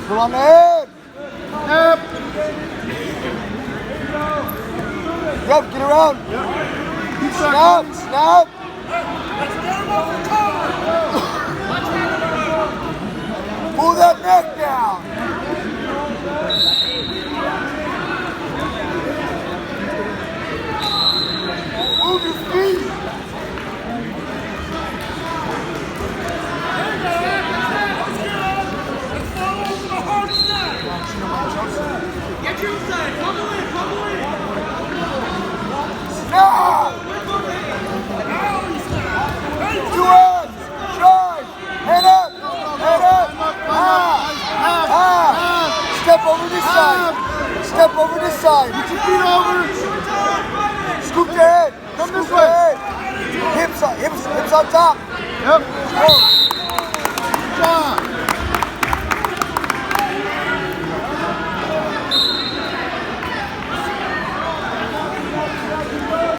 Put on the head. Yep. Yep, get around. Yep. Snap, snap. Pull that neck down. Move your feet. Get your side. Come away. Snap. Two hands. Charge. Head up. Head up. Step over this side. Step over this side. Put your feet over. Scoop your head. Come this Scoop your way. head. Hips on top. Yep. Go.